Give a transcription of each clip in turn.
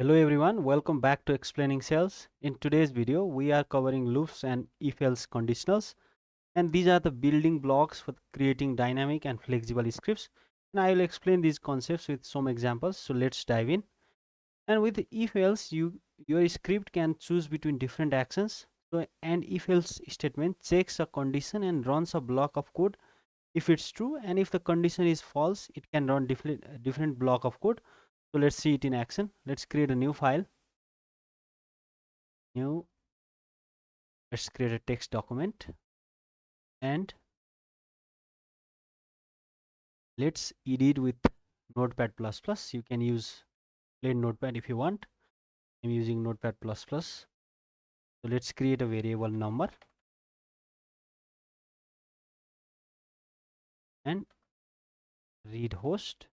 Hello everyone, welcome back to Explaining Cells. In today's video, we are covering loops and if-else conditionals, and these are the building blocks for creating dynamic and flexible scripts. And I will explain these concepts with some examples. So let's dive in. And with if-else, your script can choose between different actions. So an if-else statement checks a condition and runs a block of code if it's true, and if the condition is false, it can run different block of code. So let's see it in action. Let's create a new file. New Let's create a text document and let's edit with notepad++. You can use plain notepad if you want. I'm using notepad++. So let's create a variable number and read host.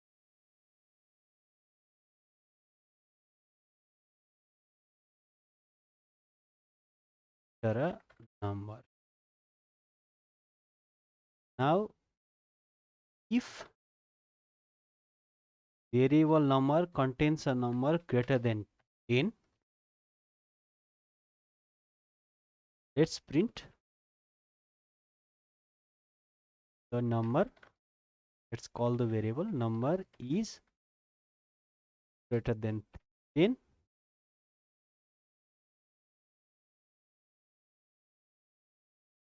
A number. Now if variable number contains a number greater than 10, let's print the number. Let's call the variable number is greater than 10.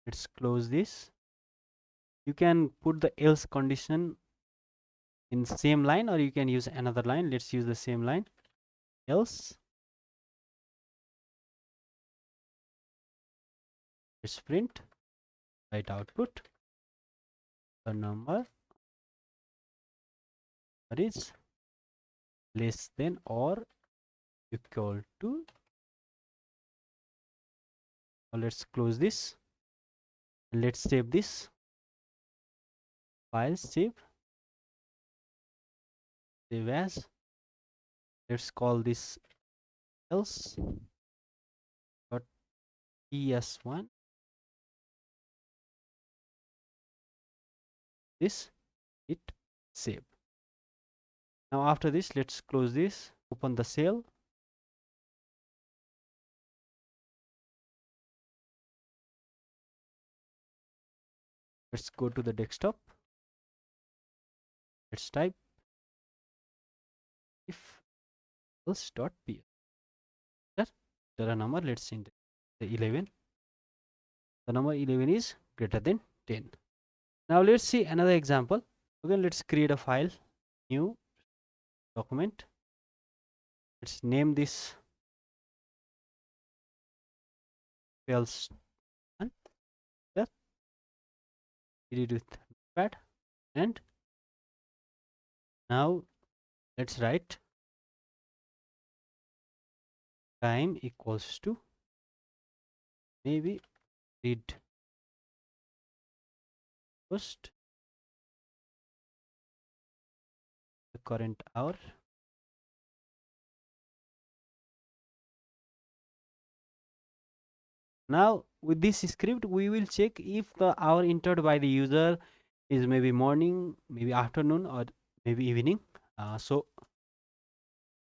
Let's close this. You can put the else condition in same line, or you can use another line. Let's use the same line. Else, let's print right output the number that is less than or equal to. Now let's close this and let's save this file. Save as. Let's call this else dot es1. This it save. Now after this, let's close this, open the cell. Let's go to the desktop. Let's type if else.pl. There are number. Let's enter the 11. The number 11 is greater than 10. Now let's see another example. Again, let's create a file, new document. Let's name this else one. There, edit with notepad, and now let's write time equals to maybe read first the current hour. Now with this script, we will check if the hour entered by the user is maybe morning, maybe afternoon, or maybe evening. So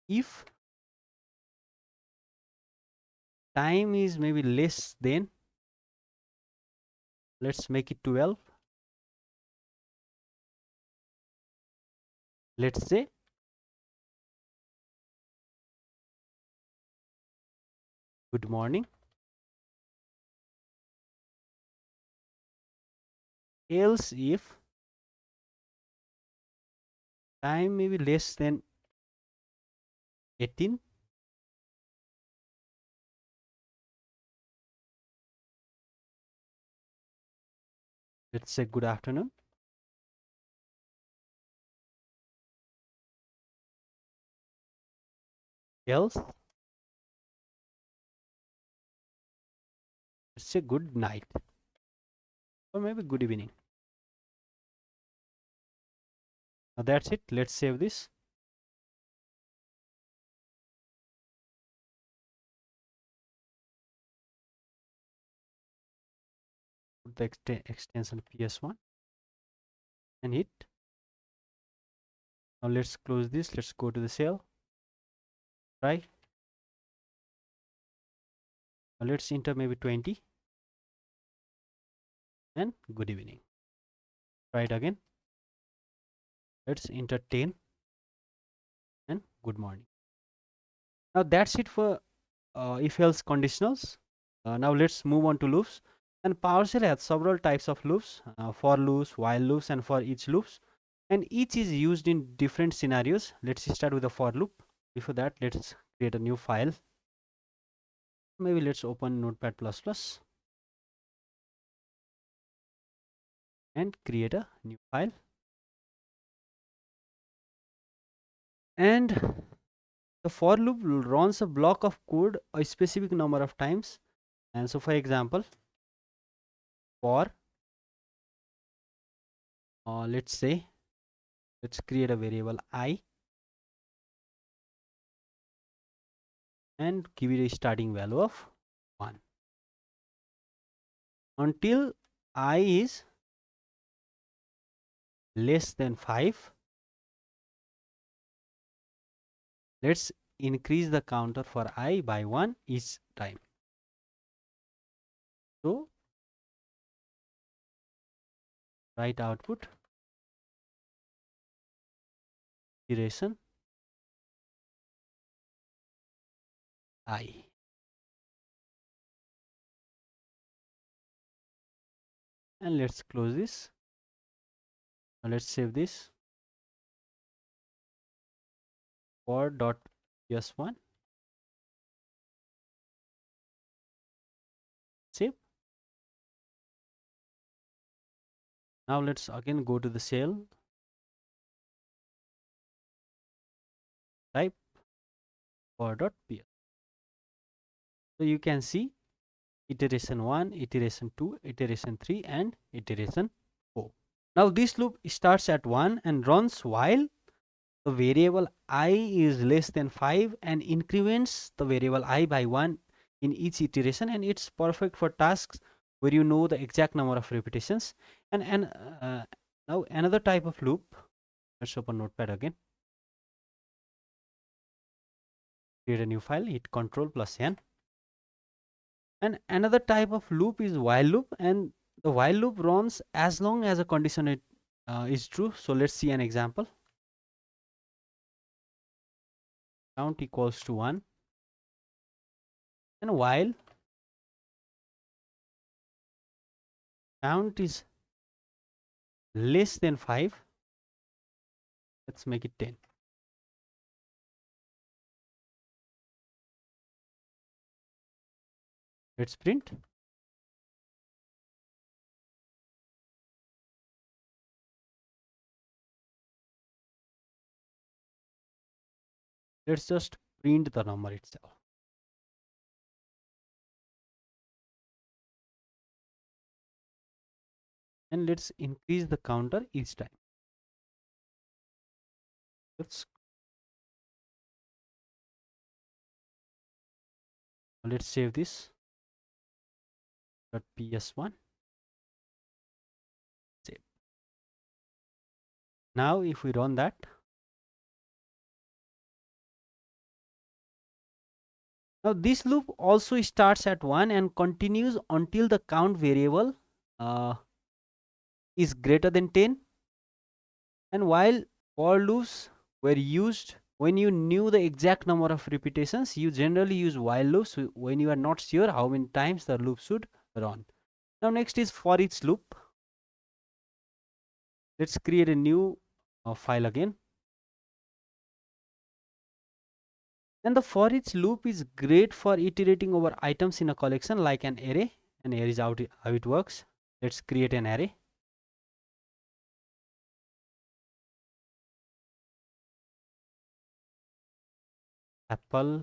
if time is maybe less than, let's make it 12. Let's say good morning. Else if time may be less than 18, let's say good afternoon. Else, let's say good night, or maybe good evening. Now that's it. Let's save this. Put the extension PS1 and hit. Now let's close this. Let's go to the cell. Try. Let's enter maybe 20 and good evening. Try it again. Let's enter 10 and good morning. Now that's it for if else conditionals. Now let's move on to loops. And PowerShell has several types of loops, for loops, while loops, and for each loops. And each is used in different scenarios. Let's start with a for loop. Before that, let's create a new file. Maybe let's open Notepad++ and create a new file. And the for loop runs a block of code a specific number of times. And so, for example, for let's say, let's create a variable I and give it a starting value of 1 until I is less than 5. Let's increase the counter for I by 1 each time. So write output iteration I. And let's close this. Now let's save this. For dot ps1 save. Now let's again go to the shell, type for dot ps. So you can see iteration 1, iteration 2, iteration 3, and iteration 4. Now this loop starts at 1 and runs while the variable I is less than 5 and increments the variable I by 1 in each iteration, and it's perfect for tasks where you know the exact number of repetitions. And now another type of loop. Let's open Notepad again. Create a new file, hit Ctrl+N. And another type of loop is while loop, and the while loop runs as long as a condition is true. So let's see an example. Count equals to 1, and while count is less than 5, let's make it 10. Let's print. Let's just print the number itself. And let's increase the counter each time. Let's save this. .ps1 save. Now if we run that, now this loop also starts at 1 and continues until the count variable uh, is greater than 10. And while for loops were used when you knew the exact number of repetitions, you generally use while loops when you are not sure how many times the loop should run. Now next is for each loop. Let's create a new file again. And the for each loop is great for iterating over items in a collection like an array. And here is how it works. Let's create an array. Apple,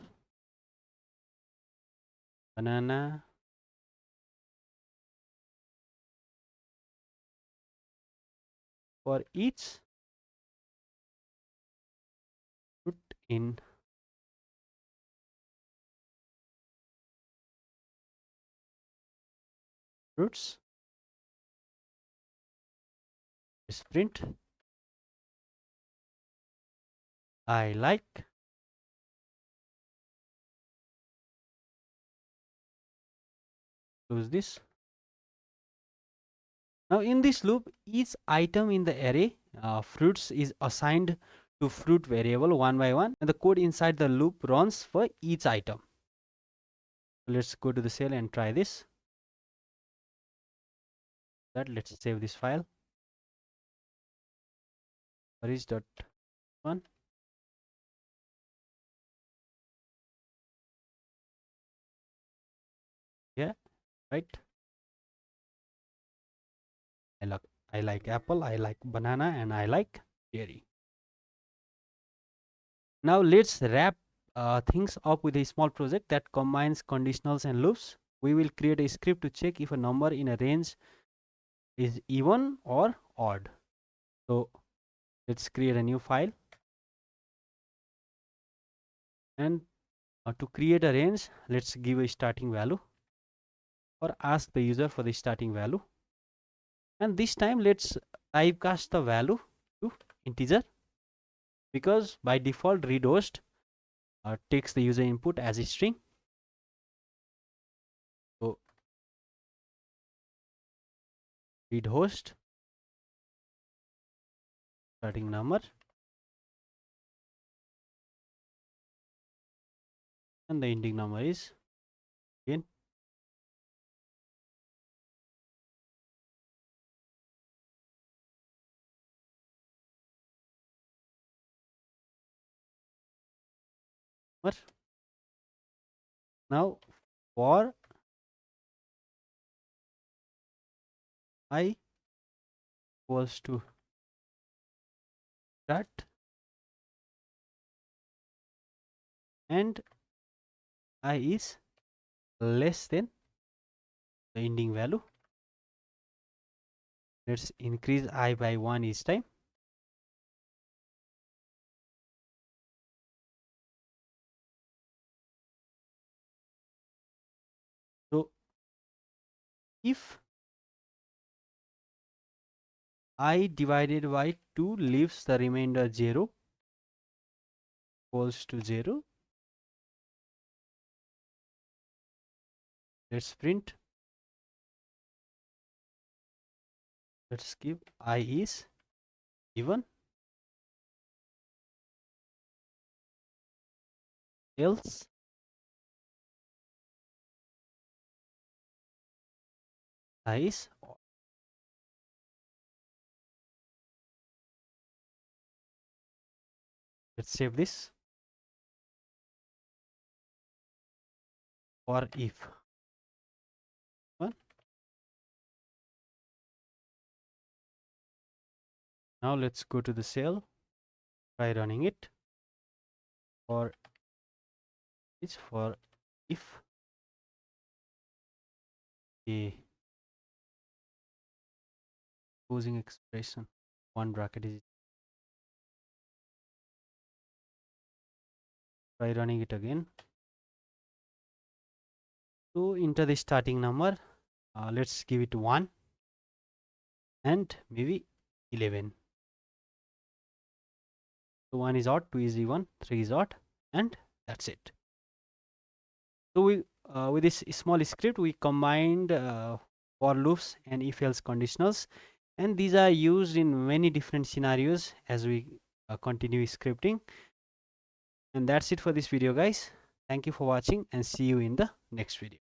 banana, for each put in fruits. Print I like close this. Now in this loop, each item in the array fruits is assigned to fruit variable one by one, and the code inside the loop runs for each item. Let's go to the cell and try this. Let's save this file. Foreach.1. Yeah, right. I like apple, I like banana, and I like cherry. Now let's wrap things up with a small project that combines conditionals and loops. We will create a script to check if a number in a range is even or odd. So let's create a new file, and to create a range, let's give a starting value or ask the user for the starting value. And this time let's typecast the value to integer, because by default read host takes the user input as a string. So read host starting number, and the ending number is again. Now for I equals to start and I is less than the ending value, let's increase I by 1 each time. So if I divided by 2 leaves the remainder 0 equals to 0, let's print, let's give I is even, else I is odd. Let's save this. For if 1. Now let's go to the cell, try running it. For is for if a closing expression 1 bracket is, try running it again. So enter the starting number, let's give it 1 and maybe 11. So 1 is odd, 2 is even, 3 is odd, and that's it. So we with this small script we combined for loops and if else conditionals, and these are used in many different scenarios as we continue scripting. And that's it for this video, guys. Thank you for watching and see you in the next video.